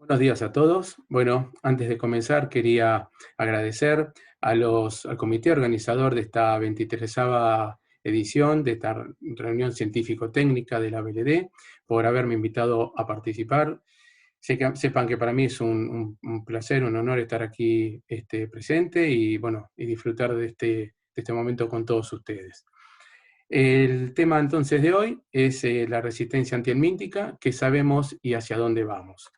Buenos días a todos. Bueno, antes de comenzar quería agradecer al comité organizador de esta 23ª edición de esta reunión científico-técnica de la BLD por haberme invitado a participar. Sepan que para mí es un placer, un honor estar aquí presente y, bueno, y disfrutar de este momento con todos ustedes. El tema entonces de hoy es la resistencia antihelmíntica, qué sabemos y hacia dónde vamos.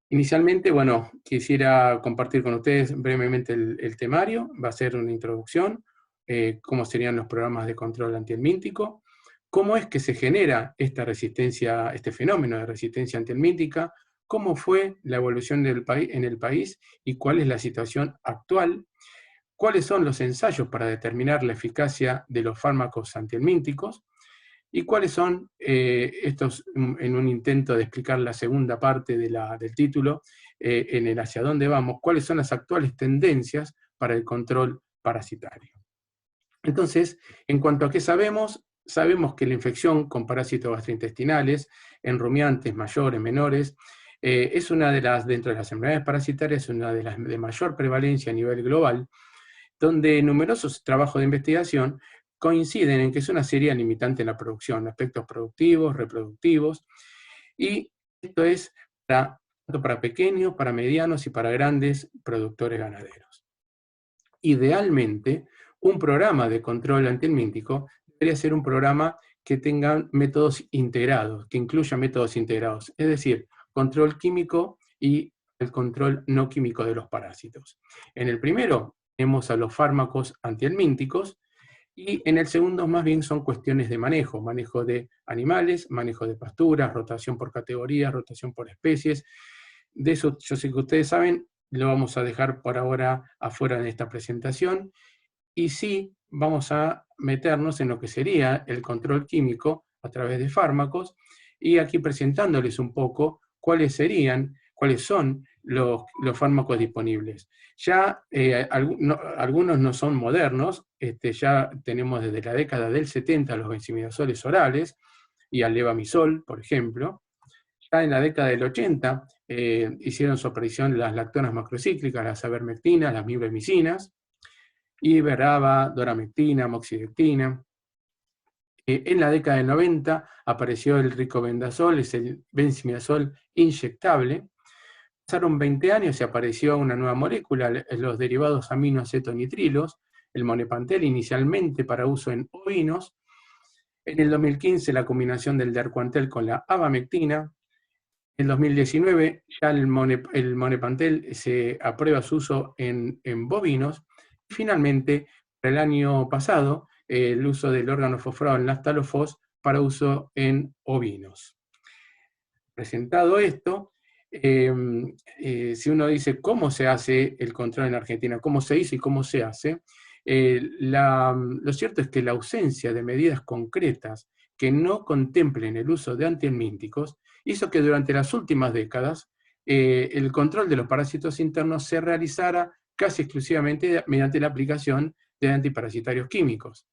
Inicialmente, bueno, quisiera compartir con ustedes brevemente el temario. Va a ser una introducción, cómo serían los programas de control antihelmíntico, cómo es que se genera esta resistencia, este fenómeno de resistencia antihelmíntica, cómo fue la evolución en el país y cuál es la situación actual, cuáles son los ensayos para determinar la eficacia de los fármacos antihelmínticos, ¿y cuáles son estos, en un intento de explicar la segunda parte del título, en el hacia dónde vamos, cuáles son las actuales tendencias para el control parasitario? Entonces, en cuanto a qué sabemos, sabemos que la infección con parásitos gastrointestinales en rumiantes mayores, menores, es una de las, dentro de las enfermedades parasitarias, una de las de mayor prevalencia a nivel global, donde numerosos trabajos de investigación coinciden en que es una seria limitante en la producción, aspectos productivos, reproductivos, y esto es tanto para pequeños, para medianos y para grandes productores ganaderos. Idealmente, un programa de control antihelmíntico debería ser un programa que tenga métodos integrados, que incluya métodos integrados, es decir, control químico y el control no químico de los parásitos. En el primero tenemos a los fármacos antihelmínticos y en el segundo más bien son cuestiones de manejo de animales, manejo de pasturas, rotación por categorías, rotación por especies. De eso yo sé que ustedes saben, lo vamos a dejar por ahora afuera de esta presentación, y sí vamos a meternos en lo que sería el control químico a través de fármacos, y aquí presentándoles un poco cuáles son los fármacos disponibles. Ya algunos no son modernos, ya tenemos desde la década del 70 los benzimidazoles orales y al levamisol, por ejemplo. Ya en la década del 80 hicieron su aparición las lactonas macrocíclicas, las avermectinas, las mibemicinas, iberaba, doramectina, moxidectina. En la década del 90 apareció el ricobendazol, es el benzimidazol inyectable. Pasaron 20 años y apareció una nueva molécula, los derivados aminoacetonitrilos, el monepantel, inicialmente para uso en ovinos. En el 2015 la combinación del darcuantel con la abamectina. En 2019 ya el monepantel se aprueba su uso en bovinos. Y finalmente, para el año pasado, el uso del órgano fosforado en lactalofos para uso en ovinos. Presentado esto, si uno dice cómo se hace el control en Argentina, cómo se hizo y cómo se hace, lo cierto es que la ausencia de medidas concretas que no contemplen el uso de antihelmínticos hizo que durante las últimas décadas el control de los parásitos internos se realizara casi exclusivamente mediante la aplicación de antiparasitarios químicos.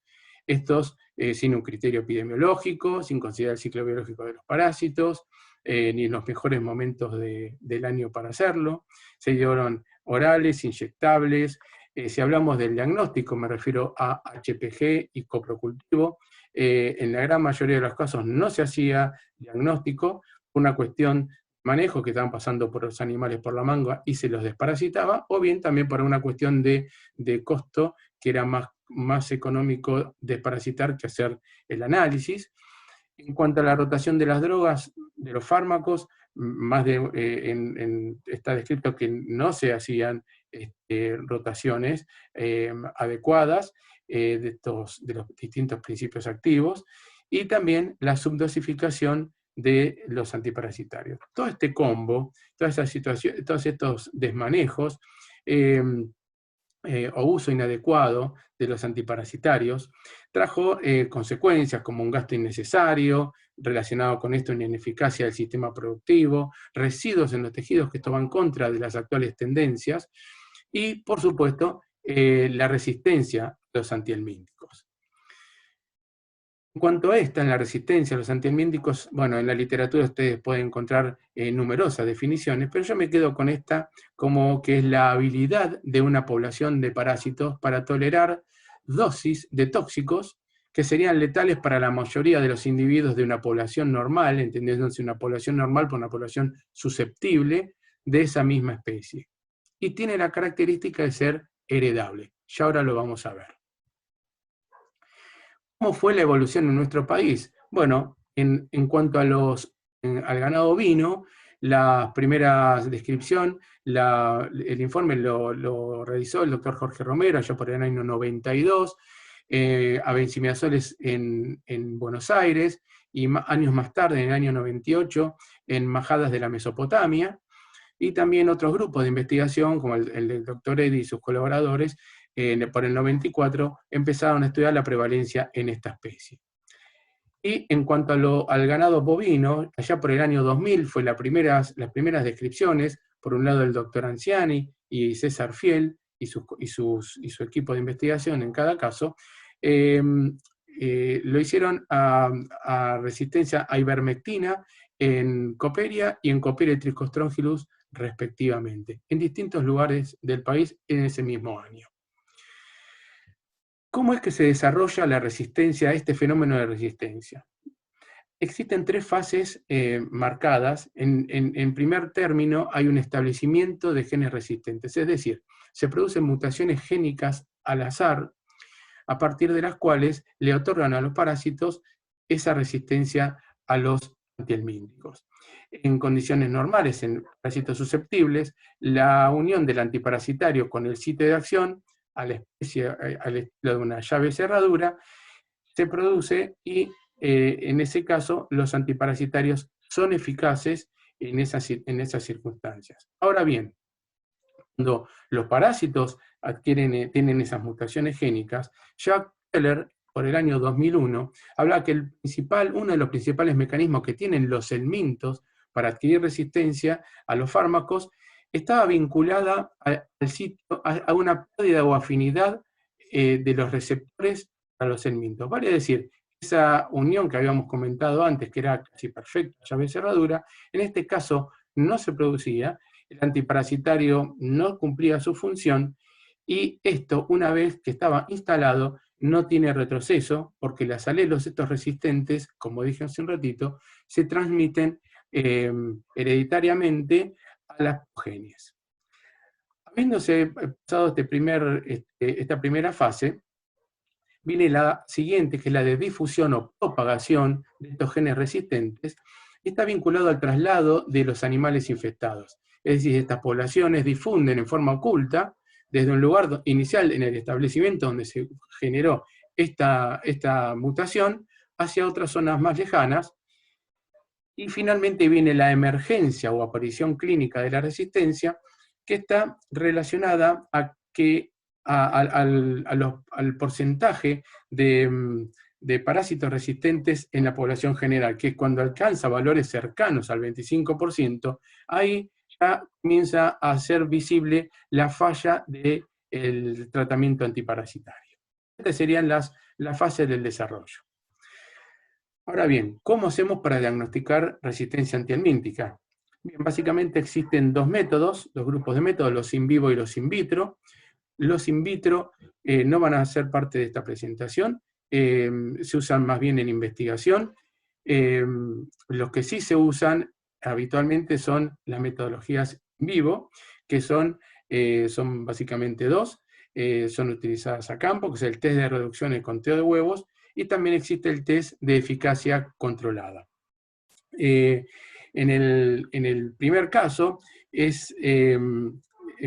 Estos sin un criterio epidemiológico, sin considerar el ciclo biológico de los parásitos, ni en los mejores momentos del año para hacerlo. Se dieron orales, inyectables. Si hablamos del diagnóstico, me refiero a HPG y coprocultivo. En la gran mayoría de los casos no se hacía diagnóstico, por una cuestión de manejo que estaban pasando por los animales por la manga y se los desparasitaba, o bien también por una cuestión de costo, que era más económico desparasitar que hacer el análisis. En cuanto a la rotación de las drogas, de los fármacos, está descrito que no se hacían rotaciones adecuadas de los distintos principios activos, y también la subdosificación de los antiparasitarios. Todo este combo, toda esa situación, todos estos desmanejos, o uso inadecuado de los antiparasitarios, trajo consecuencias como un gasto innecesario, relacionado con esto una ineficacia del sistema productivo, residuos en los tejidos que esto va en contra de las actuales tendencias, y por supuesto la resistencia a los antihelmínticos. En cuanto a esta, en la resistencia a los antihelmínticos, bueno, en la literatura ustedes pueden encontrar numerosas definiciones, pero yo me quedo con esta como que es la habilidad de una población de parásitos para tolerar dosis de tóxicos que serían letales para la mayoría de los individuos de una población normal, entendiéndose una población normal por una población susceptible de esa misma especie. Y tiene la característica de ser heredable. Ya ahora lo vamos a ver. ¿Cómo fue la evolución en nuestro país? Bueno, en cuanto a al ganado ovino, la primera descripción, el informe lo realizó el doctor Jorge Romero, allá por el año 92, a benzimidazoles en Buenos Aires, y años más tarde, en el año 98, en majadas de la Mesopotamia, y también otros grupos de investigación, como el del doctor Eddy y sus colaboradores, por el 94, empezaron a estudiar la prevalencia en esta especie. Y en cuanto al ganado bovino, allá por el año 2000 fue las primeras descripciones, por un lado el doctor Anciani y César Fiel y su equipo de investigación en cada caso, lo hicieron a resistencia a ivermectina en Coperia y en Coperia trichostrongylus respectivamente, en distintos lugares del país en ese mismo año. ¿Cómo es que se desarrolla la resistencia a este fenómeno de resistencia? Existen tres fases marcadas. En primer término hay un establecimiento de genes resistentes, es decir, se producen mutaciones génicas al azar, a partir de las cuales le otorgan a los parásitos esa resistencia a los antihelmínticos. En condiciones normales, en parásitos susceptibles, la unión del antiparasitario con el sitio de acción, al estilo de una llave cerradura, se produce y en ese caso los antiparasitarios son eficaces en esas circunstancias. Ahora bien, cuando los parásitos tienen esas mutaciones génicas, Jack Keller, por el año 2001, habla que uno de los principales mecanismos que tienen los helmintos para adquirir resistencia a los fármacos estaba vinculada a una pérdida o afinidad de los receptores a los helmintos. Vale decir, esa unión que habíamos comentado antes, que era casi perfecta, llave cerradura, en este caso no se producía, el antiparasitario no cumplía su función, y esto, una vez que estaba instalado, no tiene retroceso, porque las alelos, estos resistentes, como dije hace un ratito, se transmiten hereditariamente a las progenies. Habiéndose pasado esta primera fase, viene la siguiente, que es la de difusión o propagación de estos genes resistentes, y está vinculado al traslado de los animales infectados. Es decir, estas poblaciones difunden en forma oculta, desde un lugar inicial en el establecimiento donde se generó esta mutación, hacia otras zonas más lejanas, y finalmente viene la emergencia o aparición clínica de la resistencia, que está relacionada al porcentaje de parásitos resistentes en la población general, que es cuando alcanza valores cercanos al 25%, ahí ya comienza a ser visible la falla del tratamiento antiparasitario. Estas serían las fases del desarrollo. Ahora bien, ¿cómo hacemos para diagnosticar resistencia antihelmíntica? Bien, básicamente existen dos grupos de métodos, los in vivo y los in vitro. Los in vitro no van a ser parte de esta presentación, se usan más bien en investigación. Los que sí se usan habitualmente son las metodologías in vivo, que son básicamente dos, son utilizadas a campo, que es el test de reducción y conteo de huevos, y también existe el test de eficacia controlada. En el primer caso es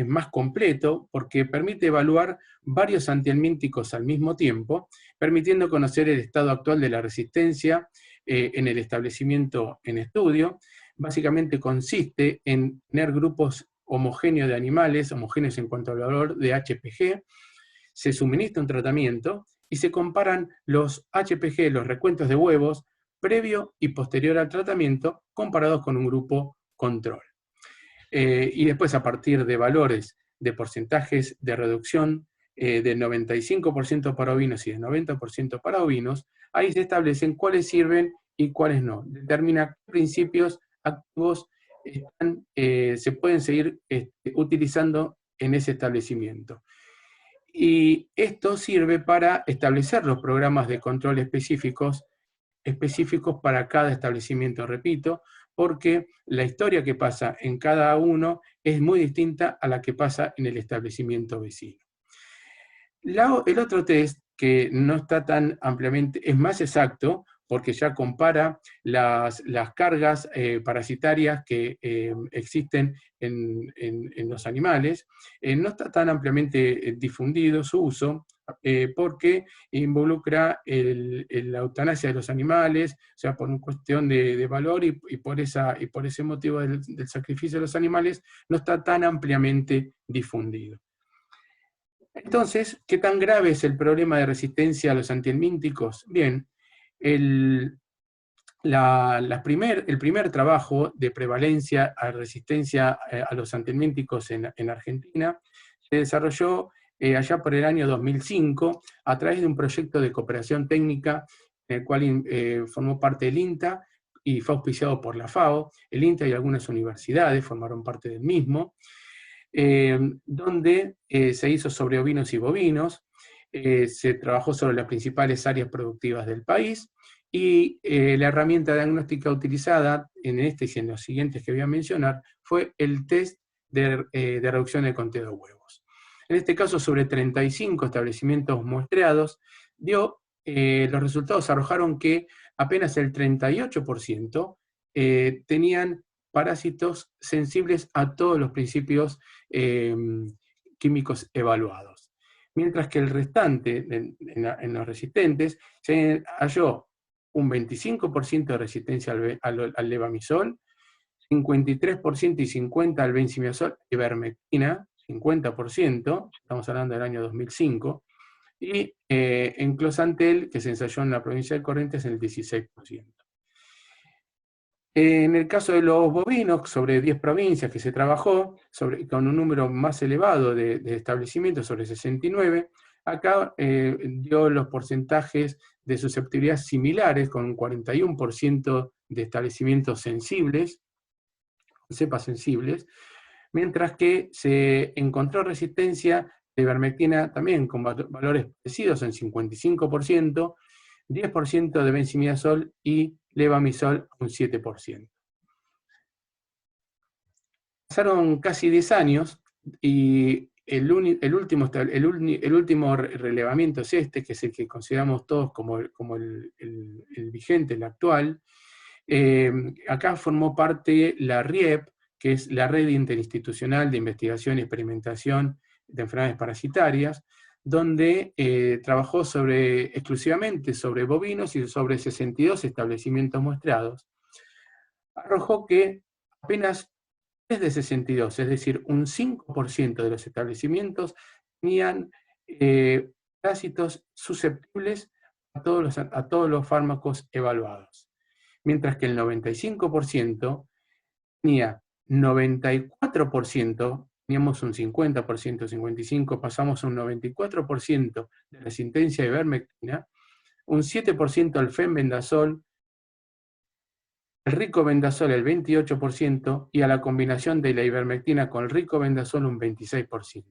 más completo porque permite evaluar varios antihelmínticos al mismo tiempo, permitiendo conocer el estado actual de la resistencia en el establecimiento en estudio. Básicamente consiste en tener grupos homogéneos de animales, homogéneos en cuanto al valor de HPG, se suministra un tratamiento y se comparan los HPG, los recuentos de huevos, previo y posterior al tratamiento, comparados con un grupo control. Y después, a partir de valores de porcentajes de reducción del 95% para ovinos y del 90% para ovinos, ahí se establecen cuáles sirven y cuáles no. Determina qué principios activos se pueden seguir utilizando en ese establecimiento. Y esto sirve para establecer los programas de control específicos para cada establecimiento, repito, porque la historia que pasa en cada uno es muy distinta a la que pasa en el establecimiento vecino. El otro test, que no está tan ampliamente, es más exacto, porque ya compara las cargas parasitarias que existen en los animales. No está tan ampliamente difundido su uso, porque involucra la eutanasia de los animales, o sea, por una cuestión de valor y por ese motivo del sacrificio de los animales, no está tan ampliamente difundido. Entonces, ¿qué tan grave es el problema de resistencia a los antihelmínticos? Bien, el primer trabajo de prevalencia a resistencia a los antihelmínticos en Argentina se desarrolló allá por el año 2005 a través de un proyecto de cooperación técnica en el cual formó parte el INTA y fue auspiciado por la FAO. El INTA y algunas universidades formaron parte del mismo. Donde se hizo sobre ovinos y bovinos, se trabajó sobre las principales áreas productivas del país, y la herramienta diagnóstica utilizada en este y en los siguientes que voy a mencionar fue el test de reducción de conteo de huevos. En este caso, sobre 35 establecimientos muestreados, los resultados arrojaron que apenas el 38% tenían parásitos sensibles a todos los principios químicos evaluados. Mientras que el restante, en los resistentes, se halló un 25% de resistencia al levamisol, 53% y 50% al benzimiazol, ivermectina, 50%, estamos hablando del año 2005, y en closantel, que se ensayó en la provincia de Corrientes, en el 16%. En el caso de los bovinos, sobre 10 provincias que se trabajó, con un número más elevado de establecimientos, sobre 69, acá dio los porcentajes de susceptibilidad similares, con un 41% de establecimientos sensibles, cepas sensibles, mientras que se encontró resistencia de ivermectina también con valores parecidos en 55%, 10% de benzimidazol y levamisol un 7%. Pasaron casi 10 años y el último relevamiento es este, que es el que consideramos todos como el vigente, el actual. Acá formó parte la RIEP, que es la Red Interinstitucional de Investigación y Experimentación de Enfermedades Parasitarias, donde trabajó exclusivamente sobre bovinos y sobre 62 establecimientos muestreados. Arrojó que apenas 3 de 62, es decir, un 5% de los establecimientos tenían parásitos susceptibles a todos los fármacos evaluados, mientras que el 95% tenía 94%, teníamos un 50%, 55%, pasamos a un 94% de resistencia a ivermectina, un 7% al fenbendazol, el ricobendazol el 28%, y a la combinación de la ivermectina con el ricobendazol un 26%.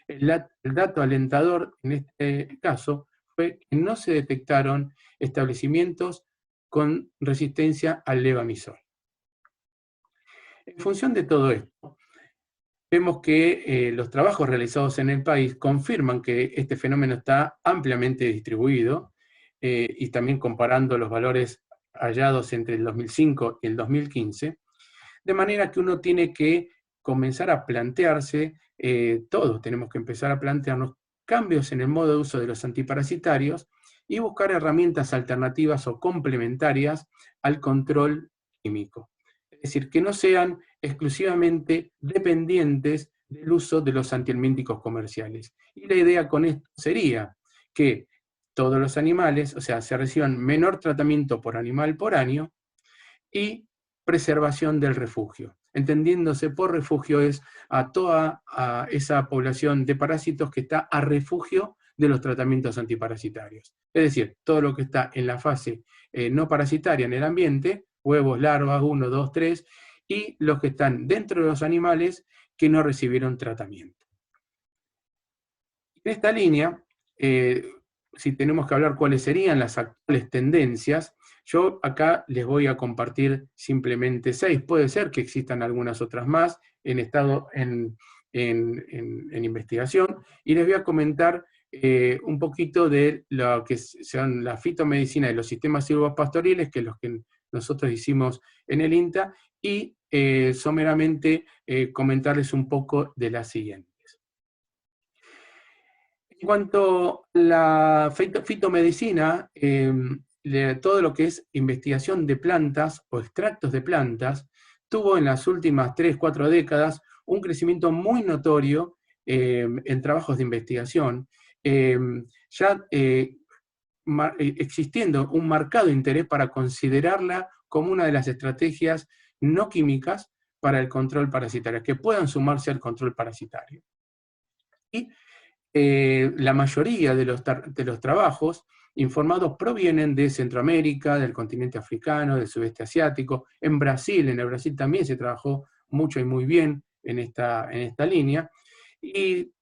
El dato alentador en este caso fue que no se detectaron establecimientos con resistencia al levamisol. En función de todo esto, vemos que los trabajos realizados en el país confirman que este fenómeno está ampliamente distribuido, y también comparando los valores hallados entre el 2005 y el 2015, de manera que uno tiene que comenzar a plantearse, todos tenemos que empezar a plantearnos cambios en el modo de uso de los antiparasitarios y buscar herramientas alternativas o complementarias al control químico. Es decir, que no sean exclusivamente dependientes del uso de los antihelmínticos comerciales. Y la idea con esto sería que todos los animales, o sea, se reciban menor tratamiento por animal por año y preservación del refugio. Entendiéndose por refugio es a toda esa población de parásitos que está a refugio de los tratamientos antiparasitarios. Es decir, todo lo que está en la fase no parasitaria en el ambiente, huevos, larvas, 1, 2, 3, y los que están dentro de los animales que no recibieron tratamiento. En esta línea, si tenemos que hablar cuáles serían las actuales tendencias, yo acá les voy a compartir simplemente 6, puede ser que existan algunas otras más en estado en investigación, y les voy a comentar un poquito de lo que son la fitomedicina de los sistemas silvopastoriles, que es los que nosotros hicimos en el INTA, y someramente comentarles un poco de las siguientes. En cuanto a la fitomedicina, todo lo que es investigación de plantas o extractos de plantas, tuvo en las últimas 3, 4 décadas un crecimiento muy notorio en trabajos de investigación, ya existiendo un marcado interés para considerarla como una de las estrategias no químicas para el control parasitario, que puedan sumarse al control parasitario. Y la mayoría de los trabajos informados provienen de Centroamérica, del continente africano, del sudeste asiático. En el Brasil también se trabajó mucho y muy bien en esta línea. Y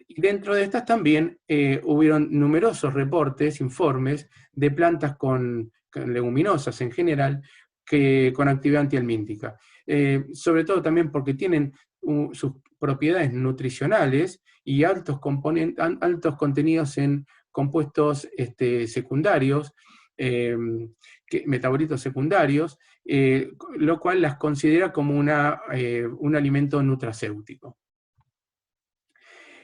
dentro de estas también hubieron numerosos reportes, informes de plantas con leguminosas en general, con actividad antihelmíntica. Sobre todo también porque tienen sus propiedades nutricionales y altos contenidos en compuestos secundarios, metabolitos secundarios, lo cual las considera como un alimento nutracéutico.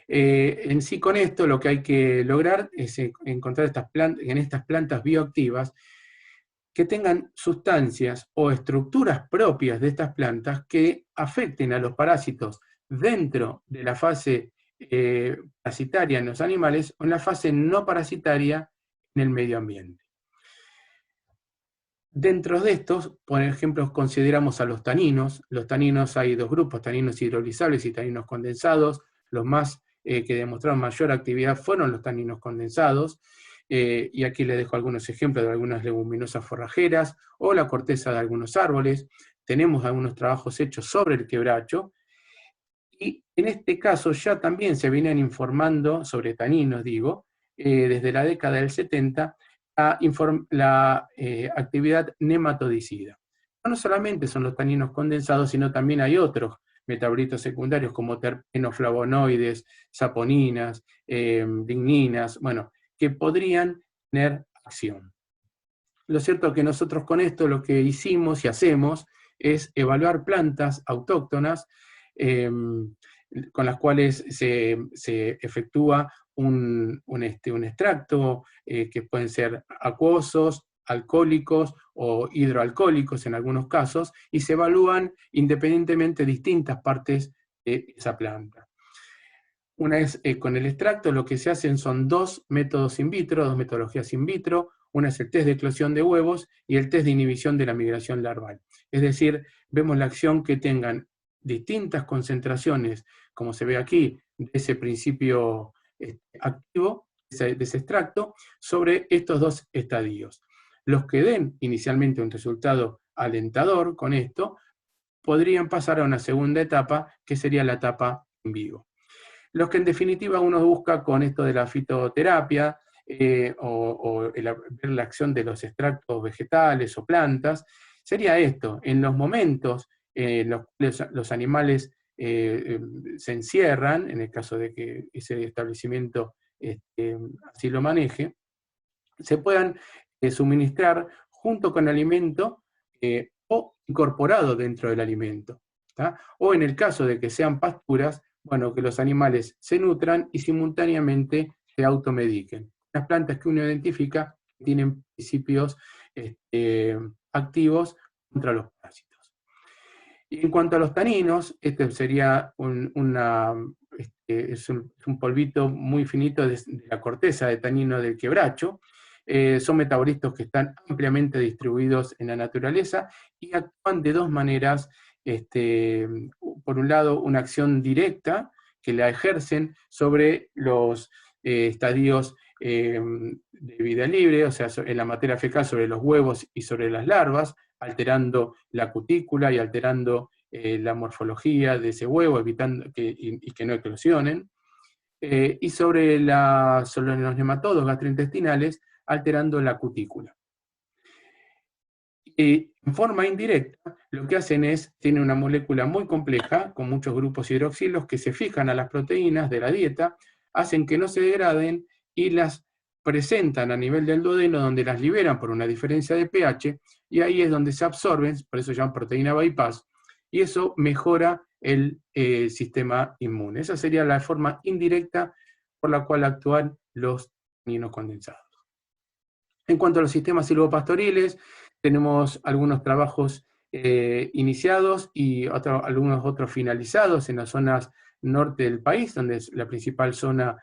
En sí, con esto lo que hay que lograr es encontrar en estas plantas bioactivas que tengan sustancias o estructuras propias de estas plantas que afecten a los parásitos dentro de la fase parasitaria en los animales o en la fase no parasitaria en el medio ambiente. Dentro de estos, por ejemplo, consideramos a los taninos. Los taninos hay dos grupos, taninos hidrolizables y taninos condensados. Los más que demostraron mayor actividad fueron los taninos condensados. Y aquí les dejo algunos ejemplos de algunas leguminosas forrajeras o la corteza de algunos árboles. Tenemos algunos trabajos hechos sobre el quebracho. Y en este caso ya también se vienen informando sobre taninos, desde la década del 70, la actividad nematodicida. No solamente son los taninos condensados, sino también hay otros metabolitos secundarios como terpenos, flavonoides, saponinas, ligninas, bueno, que podrían tener acción. Lo cierto es que nosotros con esto lo que hicimos y hacemos es evaluar plantas autóctonas con las cuales se efectúa un extracto que pueden ser acuosos, alcohólicos o hidroalcohólicos en algunos casos, y se evalúan independientemente distintas partes de esa planta. Una vez con el extracto, lo que se hacen son dos métodos in vitro, dos metodologías in vitro. Una es el test de eclosión de huevos y el test de inhibición de la migración larval. Es decir, vemos la acción que tengan distintas concentraciones, como se ve aquí, de ese principio activo, de ese extracto, sobre estos dos estadios. Los que den inicialmente un resultado alentador con esto, podrían pasar a una segunda etapa, que sería la etapa in vivo. Los que en definitiva uno busca con esto de la fitoterapia, ver la acción de los extractos vegetales o plantas, sería esto: en los momentos en los cuales los animales se encierran, en el caso de que ese establecimiento así lo maneje, se puedan suministrar junto con el alimento o incorporado dentro del alimento, ¿tá? O en el caso de que sean pasturas, bueno, que los animales se nutran y simultáneamente se automediquen. Las plantas que uno identifica tienen principios activos contra los parásitos. Y en cuanto a los taninos, este sería es un polvito muy finito de la corteza de tanino del quebracho. Son metabolitos que están ampliamente distribuidos en la naturaleza y actúan de dos maneras. Por un lado, una acción directa que la ejercen sobre los estadios de vida libre, o sea, en la materia fecal sobre los huevos y sobre las larvas, alterando la cutícula y alterando la morfología de ese huevo, evitando y que no eclosionen. Y sobre los nematodos gastrointestinales, alterando la cutícula. En forma indirecta, lo que hacen tiene una molécula muy compleja, con muchos grupos hidroxilos que se fijan a las proteínas de la dieta, hacen que no se degraden y las presentan a nivel del duodeno, donde las liberan por una diferencia de pH, y ahí es donde se absorben, por eso se llama proteína bypass, y eso mejora el sistema inmune. Esa sería la forma indirecta por la cual actúan los taninos condensados. En cuanto a los sistemas silvopastoriles, tenemos algunos trabajos iniciados y algunos otros finalizados en las zonas norte del país, donde es la principal zona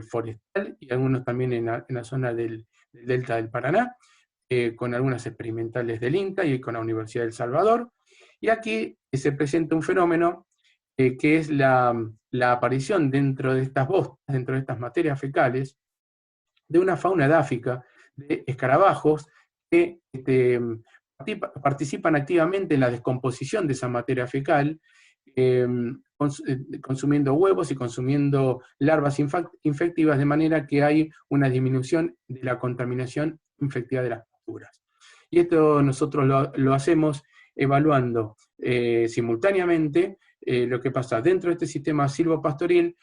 forestal, y algunos también en la zona del delta del Paraná, con algunas experimentales del INTA y con la Universidad del Salvador. Y aquí se presenta un fenómeno que es la aparición dentro de estas bostas, dentro de estas materias fecales, de una fauna edáfica, de escarabajos que participan activamente en la descomposición de esa materia fecal, consumiendo huevos y consumiendo larvas infectivas, de manera que hay una disminución de la contaminación infectiva de las pasturas. Y esto nosotros lo hacemos evaluando simultáneamente lo que pasa dentro de este sistema silvopastoril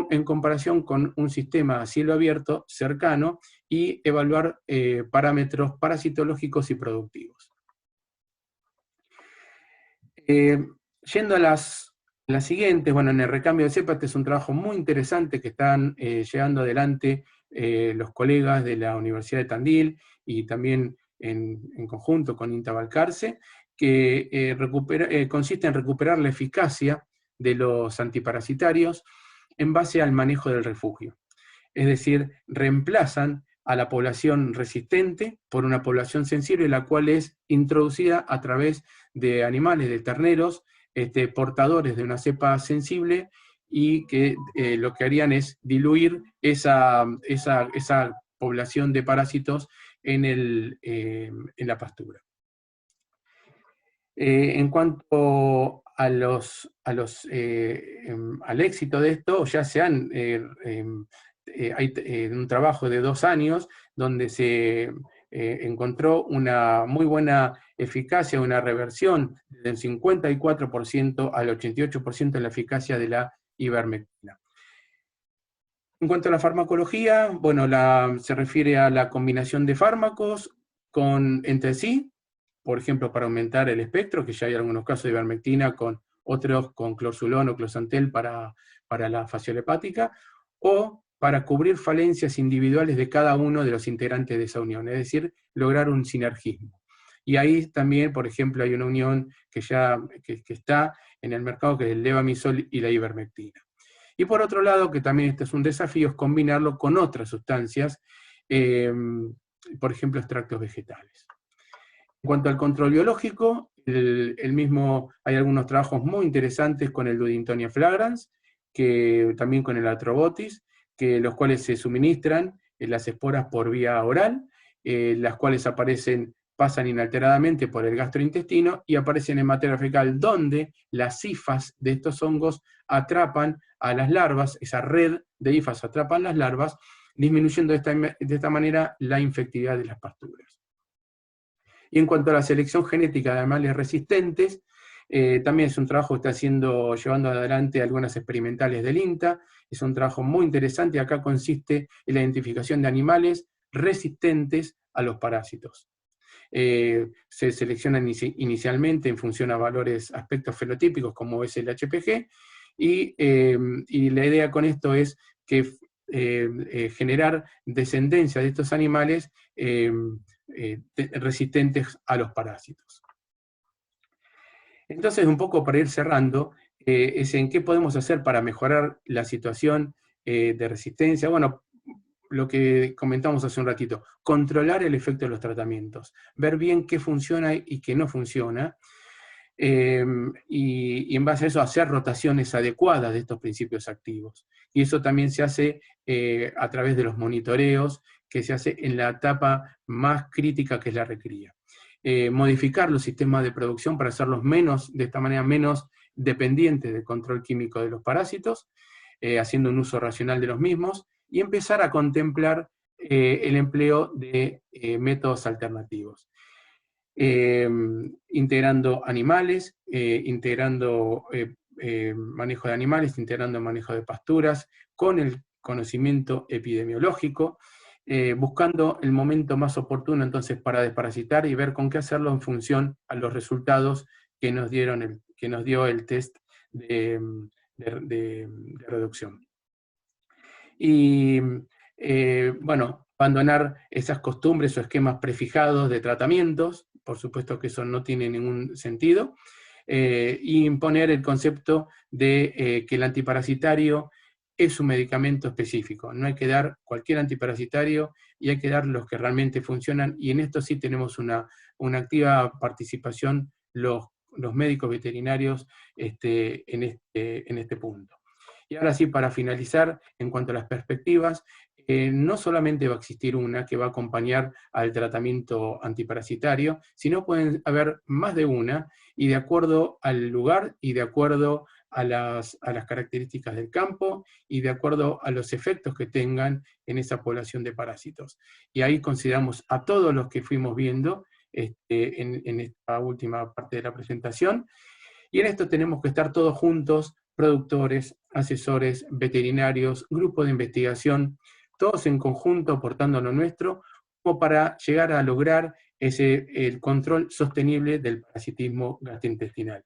en comparación con un sistema a cielo abierto cercano, y evaluar parámetros parasitológicos y productivos. Yendo a las siguientes, bueno, en el recambio de cepa, este es un trabajo muy interesante que están llevando adelante los colegas de la Universidad de Tandil, y también en conjunto con INTA Balcarce, que consiste en recuperar la eficacia de los antiparasitarios en base al manejo del refugio. Es decir, reemplazan a la población resistente por una población sensible, la cual es introducida a través de animales, de terneros, portadores de una cepa sensible, y que lo que harían es diluir esa población de parásitos en la pastura. En cuanto al éxito de esto, ya hay un trabajo de 2 años donde se encontró una muy buena eficacia, una reversión del 54% al 88% en la eficacia de la ivermectina. En cuanto a la farmacología, bueno, se refiere a la combinación de fármacos entre sí, por ejemplo, para aumentar el espectro, que ya hay algunos casos de ivermectina, con otros con clorzulón o closantel para la fasciole hepática, o para cubrir falencias individuales de cada uno de los integrantes de esa unión, es decir, lograr un sinergismo. Y ahí también, por ejemplo, hay una unión que está en el mercado, que es el levamisol y la ivermectina. Y por otro lado, que también este es un desafío, es combinarlo con otras sustancias, por ejemplo, extractos vegetales. En cuanto al control biológico, hay algunos trabajos muy interesantes con el Dudintonia flagrans, que también con el Atrobotis, los cuales se suministran las esporas por vía oral, las cuales pasan inalteradamente por el gastrointestino y aparecen en materia fecal, donde las hifas de estos hongos atrapan a las larvas, esa red de hifas atrapan las larvas, disminuyendo de esta manera la infectividad de las pasturas. Y en cuanto a la selección genética de animales resistentes, también es un trabajo que está llevando adelante algunas experimentales del INTA. Es un trabajo muy interesante, acá consiste en la identificación de animales resistentes a los parásitos. Se seleccionan inicialmente en función a aspectos fenotípicos como es el HPG, y la idea con esto es que generar descendencia de estos animales resistentes a los parásitos. Entonces, un poco para ir cerrando, es en qué podemos hacer para mejorar la situación de resistencia. Bueno, lo que comentamos hace un ratito, controlar el efecto de los tratamientos, ver bien qué funciona y qué no funciona, y en base a eso hacer rotaciones adecuadas de estos principios activos. Y eso también se hace a través de los monitoreos que se hace en la etapa más crítica, que es la recría. Modificar los sistemas de producción para hacerlos menos, de esta manera menos dependientes del control químico de los parásitos, haciendo un uso racional de los mismos, y empezar a contemplar el empleo de métodos alternativos. Integrando animales, integrando manejo de animales, integrando manejo de pasturas, con el conocimiento epidemiológico, buscando el momento más oportuno entonces para desparasitar y ver con qué hacerlo en función a los resultados que nos dio el test de reducción. Y bueno, abandonar esas costumbres o esquemas prefijados de tratamientos, por supuesto que eso no tiene ningún sentido, y imponer el concepto de que el antiparasitario es un medicamento específico. No hay que dar cualquier antiparasitario y hay que dar los que realmente funcionan, y en esto sí tenemos una activa participación los médicos veterinarios en este punto. Y ahora sí, para finalizar, en cuanto a las perspectivas, no solamente va a existir una que va a acompañar al tratamiento antiparasitario, sino pueden haber más de una, y de acuerdo al lugar y de acuerdo a las características del campo y de acuerdo a los efectos que tengan en esa población de parásitos. Y ahí consideramos a todos los que fuimos viendo en esta última parte de la presentación, y en esto tenemos que estar todos juntos, productores, asesores, veterinarios, grupos de investigación, todos en conjunto aportando lo nuestro, como para llegar a lograr el control sostenible del parasitismo gastrointestinal.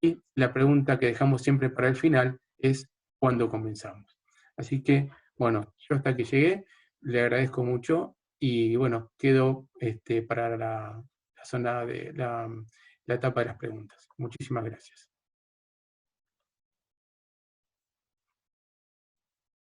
Y la pregunta que dejamos siempre para el final es, ¿cuándo comenzamos? Así que, bueno, yo hasta que llegué, le agradezco mucho y bueno, quedo para la zona de la etapa de las preguntas. Muchísimas gracias.